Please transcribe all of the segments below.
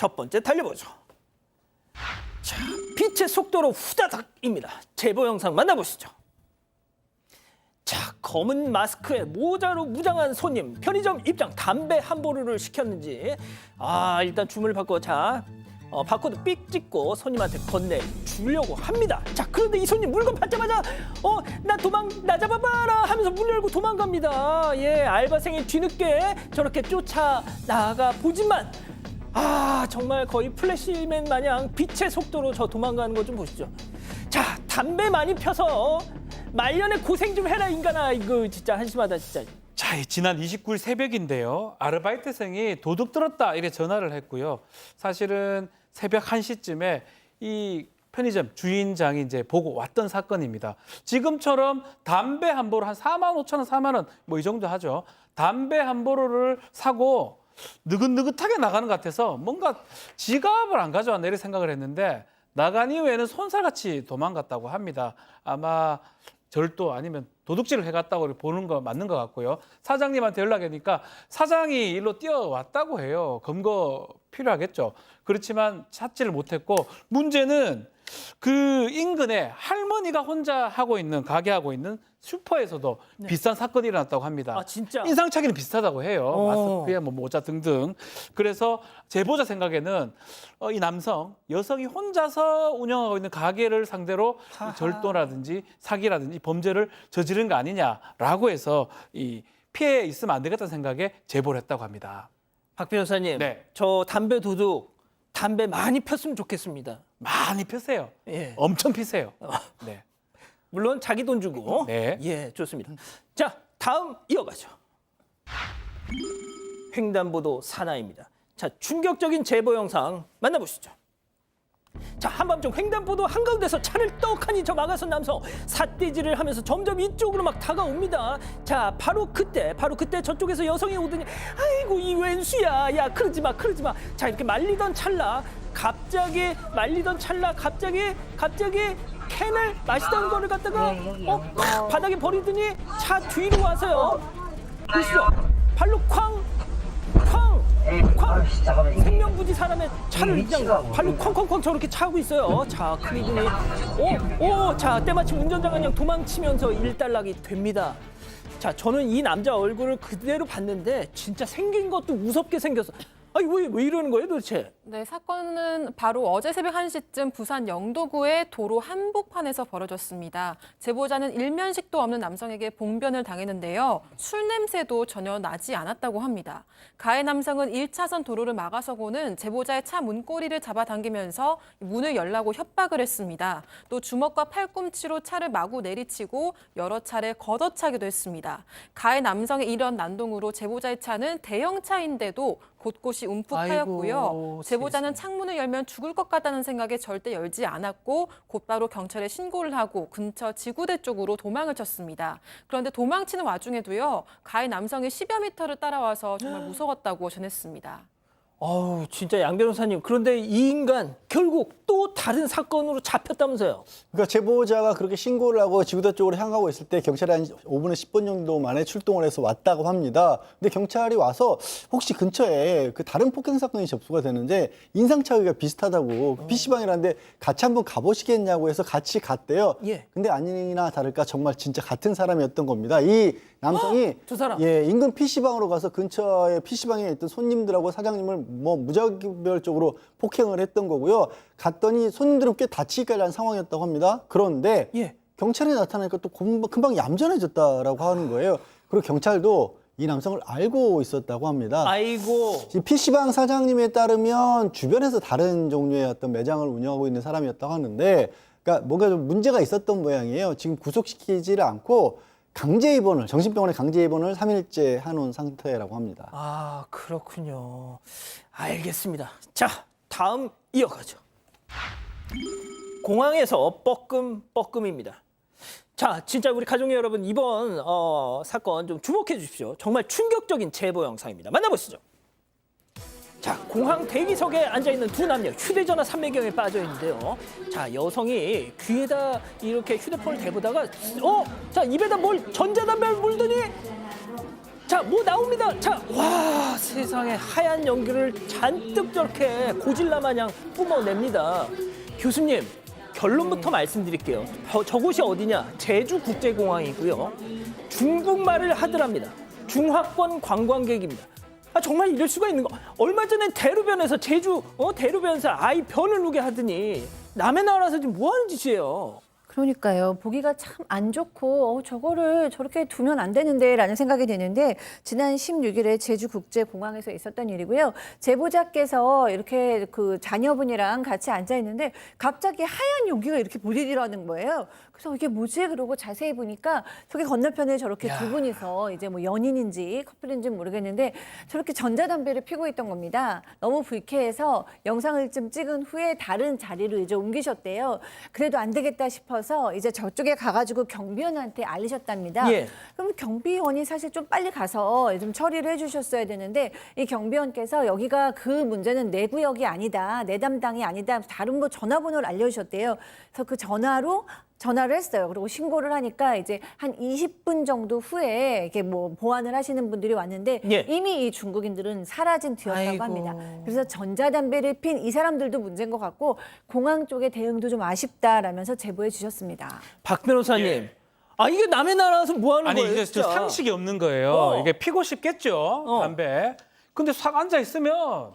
첫 번째 달려보죠. 자, 빛의 속도로 후다닥입니다. 제보 영상 만나보시죠. 자, 검은 마스크에 모자로 무장한 손님, 편의점 입장 담배 한 보루를 시켰는지 일단 주문을 받고 바코드 삑 찍고 손님한테 건네주려고 합니다. 자, 그런데 이 손님 물건 받자마자 나 잡아봐라 하면서 문 열고 도망갑니다. 예, 알바생이 뒤늦게 저렇게 쫓아나가 보지만 정말 거의 플래시맨 마냥 빛의 속도로 저 도망가는 거 좀 보시죠. 자, 담배 많이 펴서 말년에 고생 좀 해라 인간아. 이거 진짜 한심하다 진짜. 자, 지난 29일 새벽인데요. 아르바이트생이 도둑 들었다 이래 전화를 했고요. 사실은 새벽 1시쯤에 이 편의점 주인장이 이제 보고 왔던 사건입니다. 지금처럼 담배 한 보루 한 4만 5천 원, 4만 원 뭐 이 정도 하죠. 담배 한 보루를 사고 느긋느긋하게 나가는 것 같아서 뭔가 지갑을 안 가져왔나 이렇게 생각을 했는데 나간 이후에는 손살같이 도망갔다고 합니다. 아마 절도 아니면 도둑질을 해갔다고 보는 거 맞는 것 같고요. 사장님한테 연락하니까 사장이 일로 뛰어왔다고 해요. 검거 필요하겠죠. 그렇지만 찾지를 못했고 문제는 그 인근에 할머니가 혼자 하고 있는 가게 하고 있는 슈퍼에서도 비슷한 사건이 일어났다고 합니다. 진짜? 인상착의는 비슷하다고 해요. 마스크에 뭐 모자 등등. 그래서 제보자 생각에는 이 남성, 여성이 혼자서 운영하고 있는 가게를 상대로 이 절도라든지 사기라든지 범죄를 저지른 거 아니냐라고 해서 이 피해 있으면 안 되겠다는 생각에 제보를 했다고 합니다. 박 변호사님, 네. 저 담배 도둑 담배 많이 폈으면 좋겠습니다. 많이 피세요. 예. 엄청 피세요. 네. 물론 자기 돈 주고. 네. 예, 좋습니다. 자, 다음 이어가죠. 횡단보도 사나이입니다. 자, 충격적인 제보 영상 만나보시죠. 자, 한밤중 횡단보도 한가운데서 차를 떡하니 막아선 남성 삿대질을 하면서 점점 이쪽으로 막 다가옵니다. 자, 바로 그때 저쪽에서 여성이 오더니 아이고 이 웬수야, 야 그러지 마. 자, 이렇게 말리던 찰나 갑자기 캔을 마시던 거를 갖다가 바닥에 버리더니 차 뒤로 와서요. 보시죠. 발로 쾅 생명부지 사람의 차를 그냥 발로 쾅쾅쾅 저렇게 차고 있어요. 자, 그리고는 자, 때마침 운전자가 그냥 도망치면서 일단락이 됩니다. 자, 저는 이 남자 얼굴을 그대로 봤는데 진짜 생긴 것도 무섭게 생겼어. 아니 왜 이러는 거예요 도대체? 네, 사건은 바로 어제 새벽 1시쯤 부산 영도구의 도로 한복판에서 벌어졌습니다. 제보자는 일면식도 없는 남성에게 봉변을 당했는데요. 술 냄새도 전혀 나지 않았다고 합니다. 가해 남성은 1차선 도로를 막아서고는 제보자의 차 문고리를 잡아당기면서 문을 열라고 협박을 했습니다. 또 주먹과 팔꿈치로 차를 마구 내리치고 여러 차례 걷어차기도 했습니다. 가해 남성의 이런 난동으로 제보자의 차는 대형차인데도 곳곳이 움푹하였고요. 아이고, 제보자는 창문을 열면 죽을 것 같다는 생각에 절대 열지 않았고 곧바로 경찰에 신고를 하고 근처 지구대 쪽으로 도망을 쳤습니다. 그런데 도망치는 와중에도요. 가해 남성이 10여 미터를 따라와서 정말 무서웠다고 전했습니다. 진짜 양 변호사님. 그런데 이 인간 결국 또 다른 사건으로 잡혔다면서요? 그러니까 제보자가 그렇게 신고를 하고 지구대 쪽으로 향하고 있을 때 경찰이 한 5분에 10분 정도 만에 출동을 해서 왔다고 합니다. 근데 경찰이 와서 혹시 근처에 그 다른 폭행 사건이 접수가 되는데 인상착의가 비슷하다고 PC방이라는데 같이 한번 가보시겠냐고 해서 같이 갔대요. 예. 근데 아니나 다를까 정말 진짜 같은 사람이었던 겁니다. 이 남성이 저 사람. 인근 PC방으로 가서 근처에 PC방에 있던 손님들하고 사장님을 무자별적으로 폭행을 했던 거고요. 갔더니 손님들은 꽤 다치기까지 한 상황이었다고 합니다. 그런데 경찰이 나타나니까 또 금방 얌전해졌다라고 하는 거예요. 그리고 경찰도 이 남성을 알고 있었다고 합니다. 아이고. PC방 사장님에 따르면 주변에서 다른 종류의 어떤 매장을 운영하고 있는 사람이었다고 하는데, 그러니까 뭔가 좀 문제가 있었던 모양이에요. 지금 구속시키지를 않고 정신병원에 강제 입원을 3일째 해놓은 상태라고 합니다. 그렇군요. 알겠습니다. 자, 다음 이어가죠. 공항에서 뻐끔뻐끔입니다. 자, 진짜 우리 가족의 여러분 이번 사건 좀 주목해 주십시오. 정말 충격적인 제보 영상입니다. 만나보시죠. 자, 공항 대기석에 앉아있는 두 남녀, 휴대전화 삼매경에 빠져 있는데요. 자, 여성이 귀에다 이렇게 휴대폰을 대보다가 자, 입에다 전자담배를 물더니 자, 뭐 나옵니다. 자, 와, 세상에 하얀 연기를 잔뜩 저렇게 고질라 마냥 뿜어냅니다. 교수님, 결론부터 말씀드릴게요. 저곳이 어디냐? 제주국제공항이고요. 중국말을 하더랍니다. 중화권 관광객입니다. 아, 정말 이럴 수가 있는 거. 얼마 전에 대로변에서 대로변에서 아이 변을 누게 하더니 남의 나라에서 지금 뭐 하는 짓이에요? 그러니까요. 보기가 참 안 좋고 저거를 저렇게 두면 안 되는데 라는 생각이 드는데 지난 16일에 제주국제공항에서 있었던 일이고요. 제보자께서 이렇게 그 자녀분이랑 같이 앉아 있는데 갑자기 하얀 용기가 이렇게 보이더라는 거예요. 그래서 이게 뭐지? 그러고 자세히 보니까 저기 건너편에 저렇게 두 분이서 이제 뭐 연인인지 커플인지 모르겠는데 저렇게 전자담배를 피고 있던 겁니다. 너무 불쾌해서 영상을 좀 찍은 후에 다른 자리로 이제 옮기셨대요. 그래도 안 되겠다 싶어서 이제 저쪽에 가가지고 경비원한테 알리셨답니다. 예. 그럼 경비원이 사실 좀 빨리 가서 좀 처리를 해주셨어야 되는데 이 경비원께서 여기가 그 문제는 내 구역이 아니다, 내 담당이 아니다, 다른 뭐 전화번호를 알려주셨대요. 그래서 그 전화를 했어요. 그리고 신고를 하니까 이제 한 20분 정도 후에 이렇게 뭐 보완을 하시는 분들이 왔는데 예. 이미 이 중국인들은 사라진 뒤였다고 아이고. 합니다. 그래서 전자담배를 핀 이 사람들도 문제인 것 같고 공항 쪽의 대응도 좀 아쉽다라면서 제보해 주셨습니다. 박 변호사님. 아, 이게 남의 나라에서 뭐 하는 아니 거예요? 이게 진짜? 저 상식이 없는 거예요. 어. 이게 피고 싶겠죠, 담배. 근데 싹 앉아 있으면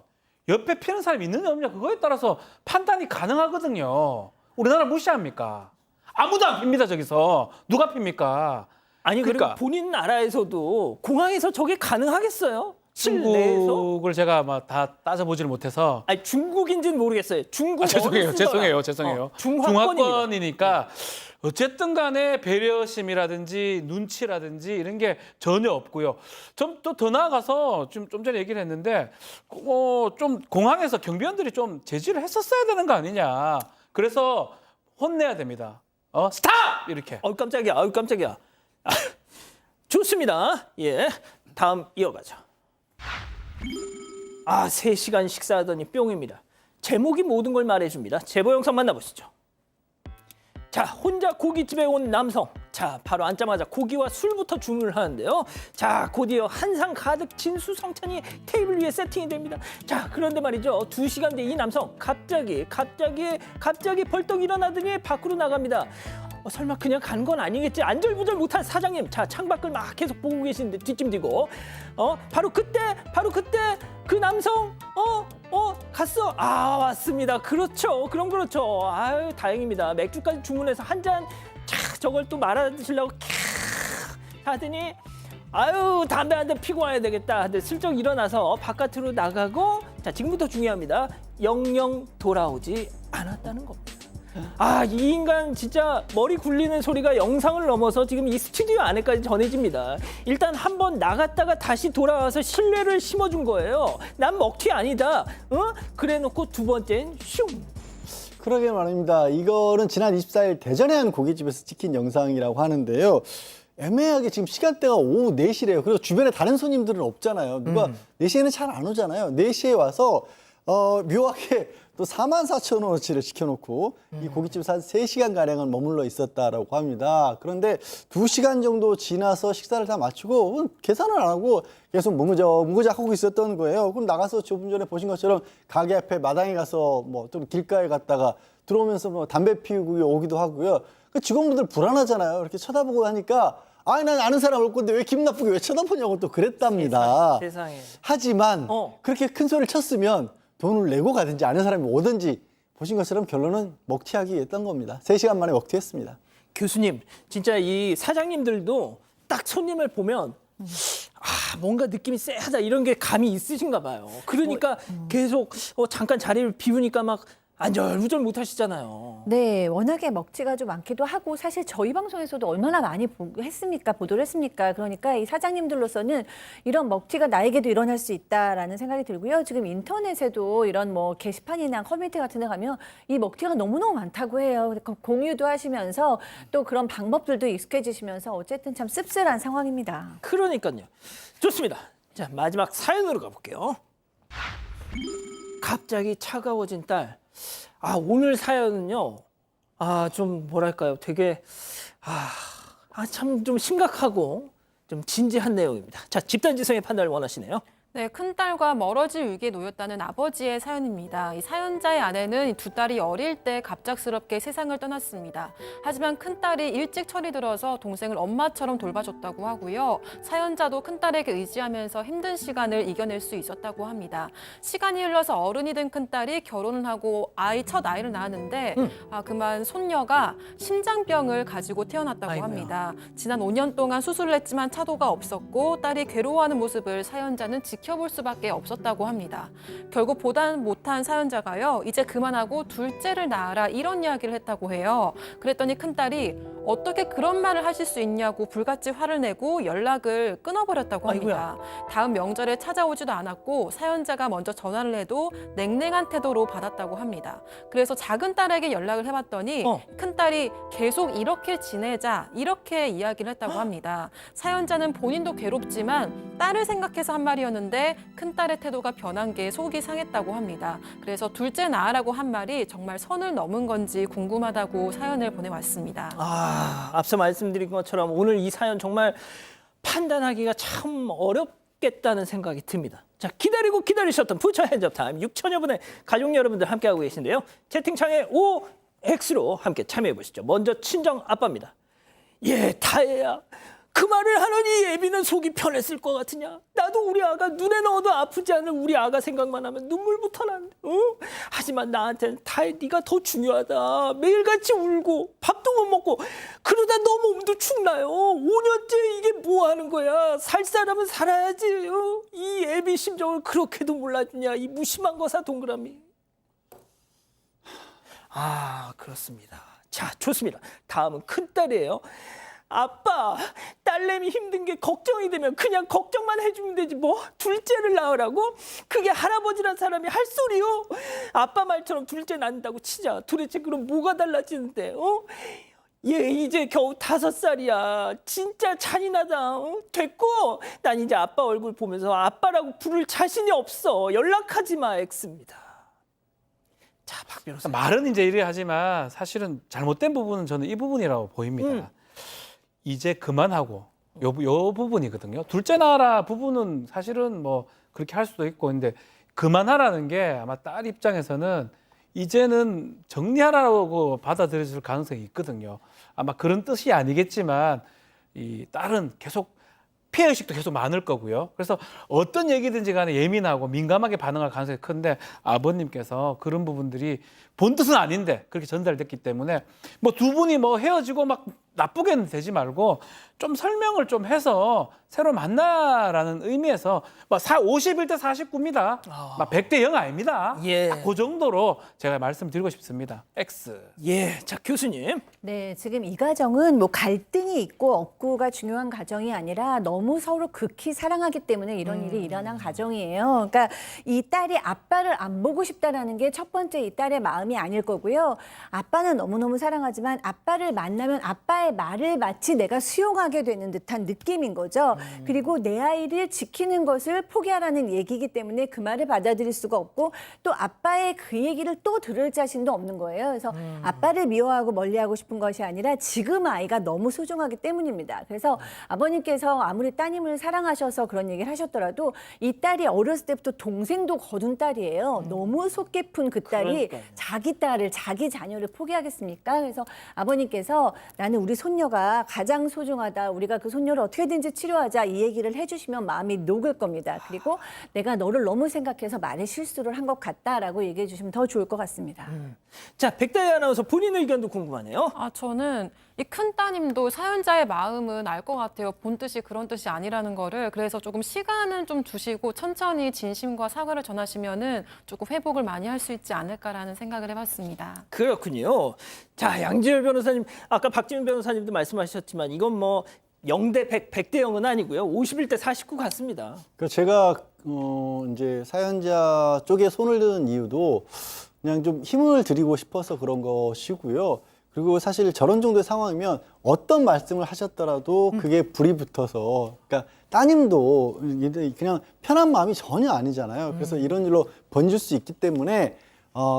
옆에 피는 사람이 있느냐 없느냐 그거에 따라서 판단이 가능하거든요. 우리나라 무시합니까? 아무도 안 핍니다 저기서. 누가 핍니까? 아니, 그러니까. 그리고 본인 나라에서도 공항에서 저게 가능하겠어요? 실내에서? 중국을 제가 막 다 따져보지를 못해서. 아니, 중국인지는 모르겠어요. 중국 죄송해요, 어느 쓰더라. 죄송해요. 중화권입니다. 중화권이니까 어쨌든 간에 배려심이라든지 눈치라든지 이런 게 전혀 없고요. 좀 또 더 나아가서 좀 전에 얘기를 했는데 좀 공항에서 경비원들이 좀 제지를 했었어야 되는 거 아니냐. 그래서 혼내야 됩니다. 스탑! 이렇게. 깜짝이야. 아유, 깜짝이야. 아, 좋습니다. 예. 다음 이어가죠. 3시간 식사하더니 뿅입니다. 제목이 모든 걸 말해줍니다. 제보 영상 만나보시죠. 자, 혼자 고깃집에 온 남성. 자, 바로 앉자마자 고기와 술부터 주문을 하는데요. 자, 곧이어 한상 가득 진수성찬이 테이블 위에 세팅이 됩니다. 자, 그런데 말이죠. 2시간 뒤 이 남성 갑자기 벌떡 일어나더니 밖으로 나갑니다. 설마 그냥 간 건 아니겠지? 안절부절 못한 사장님. 자, 창밖을 막 계속 보고 계시는데 뒷짐지고. 바로 그때 그 남성 갔어. 왔습니다. 그렇죠. 그럼 그렇죠. 아유, 다행입니다. 맥주까지 주문해서 한 잔 저걸 또 말아 드시려고 하더니 아유, 담배 한 대 피고 와야 되겠다. 근데 슬쩍 일어나서 바깥으로 나가고 자, 지금부터 중요합니다. 영영 돌아오지 않았다는 겁니다. 이 인간 진짜 머리 굴리는 소리가 영상을 넘어서 지금 이 스튜디오 안에까지 전해집니다. 일단 한번 나갔다가 다시 돌아와서 신뢰를 심어준 거예요. 난 먹튀 아니다. 그래놓고 두 번째는 슝. 그러게 말입니다. 이거는 지난 24일 대전에 한 고깃집에서 찍힌 영상이라고 하는데요. 애매하게 지금 시간대가 오후 4시래요. 그리고 주변에 다른 손님들은 없잖아요. 누가 4시에는 잘 안 오잖아요. 4시에 와서 묘하게 또 44,000원어치를 시켜놓고 이 고깃집에서 한 3시간가량은 머물러 있었다라고 합니다. 그런데 2시간 정도 지나서 식사를 다 마치고 계산을 안 하고 계속 무구작 하고 있었던 거예요. 그럼 나가서 조금 전에 보신 것처럼 가게 앞에 마당에 가서 뭐 좀 길가에 갔다가 들어오면서 뭐 담배 피우고 오기도 하고요. 그 직원분들 불안하잖아요. 이렇게 쳐다보고 하니까 난 아는 사람 올 건데 왜 기분 나쁘게 왜 쳐다보냐고 또 그랬답니다. 세상에. 하지만 그렇게 큰 소리를 쳤으면 돈을 내고 가든지 아는 사람이 오든지 보신 것처럼 결론은 먹튀하기 했던 겁니다. 3시간 만에 먹튀했습니다. 교수님, 진짜 이 사장님들도 딱 손님을 보면 뭔가 느낌이 쎄하다 이런 게 감이 있으신가 봐요. 그러니까 계속 잠깐 자리를 비우니까 막 안절부절 못 하시잖아요. 네, 워낙에 먹튀가 좀 많기도 하고 사실 저희 방송에서도 얼마나 많이 보도를 했습니까? 그러니까 이 사장님들로서는 이런 먹튀가 나에게도 일어날 수 있다라는 생각이 들고요. 지금 인터넷에도 이런 뭐 게시판이나 커뮤니티 같은 데 가면 이 먹튀가 너무너무 많다고 해요. 공유도 하시면서 또 그런 방법들도 익숙해지시면서 어쨌든 참 씁쓸한 상황입니다. 그러니까요. 좋습니다. 자, 마지막 사연으로 가볼게요. 갑자기 차가워진 딸. 오늘 사연은요. 좀 뭐랄까요. 되게 참 좀 심각하고 좀 진지한 내용입니다. 자, 집단지성의 판단을 원하시네요. 네, 큰딸과 멀어질 위기에 놓였다는 아버지의 사연입니다. 이 사연자의 아내는 두 딸이 어릴 때 갑작스럽게 세상을 떠났습니다. 하지만 큰딸이 일찍 철이 들어서 동생을 엄마처럼 돌봐줬다고 하고요. 사연자도 큰딸에게 의지하면서 힘든 시간을 이겨낼 수 있었다고 합니다. 시간이 흘러서 어른이 된 큰딸이 결혼을 하고 첫 아이를 낳았는데 그만 손녀가 심장병을 가지고 태어났다고 아이고야. 합니다. 지난 5년 동안 수술을 했지만 차도가 없었고 딸이 괴로워하는 모습을 사연자는 지켜볼 수밖에 없었다고 합니다. 결국 보다 못한 사연자가요. 이제 그만하고 둘째를 낳아라 이런 이야기를 했다고 해요. 그랬더니 큰딸이 어떻게 그런 말을 하실 수 있냐고 불같이 화를 내고 연락을 끊어버렸다고 합니다. 다음 명절에 찾아오지도 않았고 사연자가 먼저 전화를 해도 냉랭한 태도로 받았다고 합니다. 그래서 작은 딸에게 연락을 해봤더니 큰딸이 계속 이렇게 지내자 이렇게 이야기를 했다고 합니다. 사연자는 본인도 괴롭지만 딸을 생각해서 한 말이었는데 큰딸의 태도가 변한 게 속이 상했다고 합니다. 그래서 둘째 낳으라고 한 말이 정말 선을 넘은 건지 궁금하다고 사연을 보내왔습니다. 앞서 말씀드린 것처럼 오늘 이 사연 정말 판단하기가 참 어렵겠다는 생각이 듭니다. 자, 기다리고 기다리셨던 부처 핸즈업 타임 6천여 분의 가족 여러분들 함께하고 계신데요. 채팅창에 OX로 함께 참여해 보시죠. 먼저 친정 아빠입니다. 예, 다혜야. 그 말을 하느니 예비는 속이 편했을 것 같으냐? 나도 우리 아가 눈에 넣어도 아프지 않을 우리 아가 생각만 하면 눈물부터 나는데. 하지만 나한테는 다혜 네가 더 중요하다. 매일같이 울고 밥도 못 먹고 그러다 너 몸도 축나요. 5년째 이게 뭐 하는 거야. 살 사람은 살아야지. 이 예비 심정을 그렇게도 몰라주냐. 이 무심한 거사 동그라미. 그렇습니다. 자, 좋습니다. 다음은 큰딸이에요. 아빠, 딸내미 힘든 게 걱정이 되면 그냥 걱정만 해주면 되지 뭐 둘째를 낳으라고? 그게 할아버지란 사람이 할 소리요? 아빠 말처럼 둘째 낳는다고 치자. 도대체 그럼 뭐가 달라지는데? 얘 이제 겨우 5살이야. 진짜 잔인하다. 됐고 난 이제 아빠 얼굴 보면서 아빠라고 부를 자신이 없어. 연락하지 마, X입니다. 자, 박 변호사. 말은 이제 이래 하지만 사실은 잘못된 부분은 저는 이 부분이라고 보입니다. 이제 그만하고 요 부분이거든요. 둘째 낳아라 부분은 사실은 뭐 그렇게 할 수도 있고 근데 그만하라는 게 아마 딸 입장에서는 이제는 정리하라고 받아들여질 가능성이 있거든요. 아마 그런 뜻이 아니겠지만 이 딸은 계속 피해의식도 계속 많을 거고요. 그래서 어떤 얘기든지 간에 예민하고 민감하게 반응할 가능성이 큰데 아버님께서 그런 부분들이 본 뜻은 아닌데 그렇게 전달됐기 때문에 뭐 두 분이 뭐 헤어지고 막 나쁘게는 되지 말고 좀 설명을 좀 해서 새로 만나라는 의미에서 뭐 51대 49입니다. 막 100대 0 아닙니다. 예. 그 정도로 제가 말씀드리고 싶습니다. X. 예, 자, 교수님. 네, 지금 이 가정은 뭐 갈등이 있고 없고가 중요한 가정이 아니라 너무 서로 극히 사랑하기 때문에 이런 일이 일어난 가정이에요. 그러니까 이 딸이 아빠를 안 보고 싶다라는 게 첫 번째 이 딸의 마음이 아닐 거고요. 아빠는 너무너무 사랑하지만 아빠를 만나면 아빠의 말을 마치 내가 수용하게 되는 듯한 느낌인 거죠. 그리고 내 아이를 지키는 것을 포기하라는 얘기이기 때문에 그 말을 받아들일 수가 없고 또 아빠의 그 얘기를 또 들을 자신도 없는 거예요. 그래서 아빠를 미워하고 멀리하고 싶은 것이 아니라 지금 아이가 너무 소중하기 때문입니다. 그래서 아버님께서 아무리 따님을 사랑하셔서 그런 얘기를 하셨더라도 이 딸이 어렸을 때부터 동생도 거둔 딸이에요. 너무 속 깊은 그 딸이 그러니까요. 자기 딸을 자기 자녀를 포기하겠습니까? 그래서 아버님께서 나는 우리 손녀가 가장 소중하다. 우리가 그 손녀를 어떻게든지 치료하자 이 얘기를 해주시면 마음이 녹을 겁니다. 그리고 내가 너를 너무 생각해서 말에 실수를 한 것 같다라고 얘기해 주시면 더 좋을 것 같습니다. 자, 백다희 아나운서 본인 의견도 궁금하네요. 저는 이 큰 따님도 사연자의 마음은 알 것 같아요. 본 뜻이 그런 뜻이 아니라는 거를. 그래서 조금 시간은 좀 두시고 천천히 진심과 사과를 전하시면은 조금 회복을 많이 할 수 있지 않을까라는 생각을 해봤습니다. 그렇군요. 자, 양지열 변호사님, 아까 박지민 변호사님도 말씀하셨지만 이건 뭐 0대 100, 100대 0은 아니고요. 51대 49 같습니다. 그 제가 이제 사연자 쪽에 손을 드는 이유도 그냥 좀 힘을 드리고 싶어서 그런 것이고요. 그리고 사실 저런 정도의 상황이면 어떤 말씀을 하셨더라도 그게 불이 붙어서, 그러니까 따님도 그냥 편한 마음이 전혀 아니잖아요. 그래서 이런 일로 번질 수 있기 때문에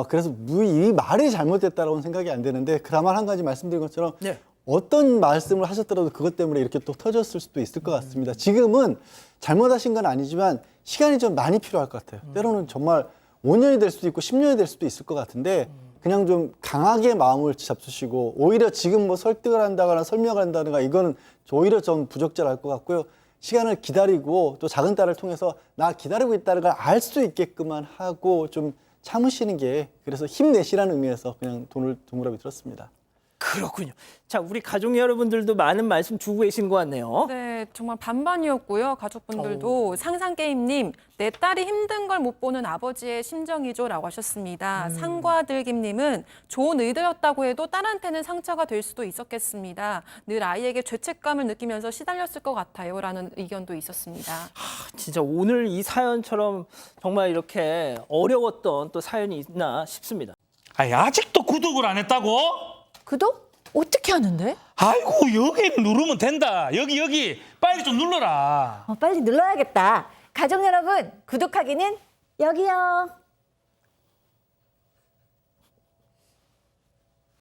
그래서 이 말이 잘못됐다라고는 생각이 안 되는데 다만 한 가지 말씀드린 것처럼 네. 어떤 말씀을 하셨더라도 그것 때문에 이렇게 또 터졌을 수도 있을 것 같습니다. 지금은 잘못하신 건 아니지만 시간이 좀 많이 필요할 것 같아요. 때로는 정말 5년이 될 수도 있고 10년이 될 수도 있을 것 같은데 그냥 좀 강하게 마음을 잡수시고 오히려 지금 뭐 설득을 한다거나 설명을 한다거나 이거는 오히려 좀 부적절할 것 같고요. 시간을 기다리고 또 작은 딸을 통해서 나 기다리고 있다는 걸 알 수 있게끔만 하고 좀 참으시는 게 그래서 힘내시라는 의미에서 그냥 돈을 동그라미 들었습니다. 그렇군요. 자, 우리 가족 여러분들도 많은 말씀 주고 계신 것 같네요. 네, 정말 반반이었고요. 가족분들도 상상게임님, 내 딸이 힘든 걸 못 보는 아버지의 심정이죠라고 하셨습니다. 상과들김님은 좋은 의도였다고 해도 딸한테는 상처가 될 수도 있었겠습니다. 늘 아이에게 죄책감을 느끼면서 시달렸을 것 같아요라는 의견도 있었습니다. 진짜 오늘 이 사연처럼 정말 이렇게 어려웠던 또 사연이 있나 싶습니다. 아니, 아직도 구독을 안 했다고? 구독? 어떻게 하는데? 아이고, 여기 누르면 된다. 여기 빨리 좀 눌러라. 빨리 눌러야겠다. 가족 여러분, 구독하기는 여기요.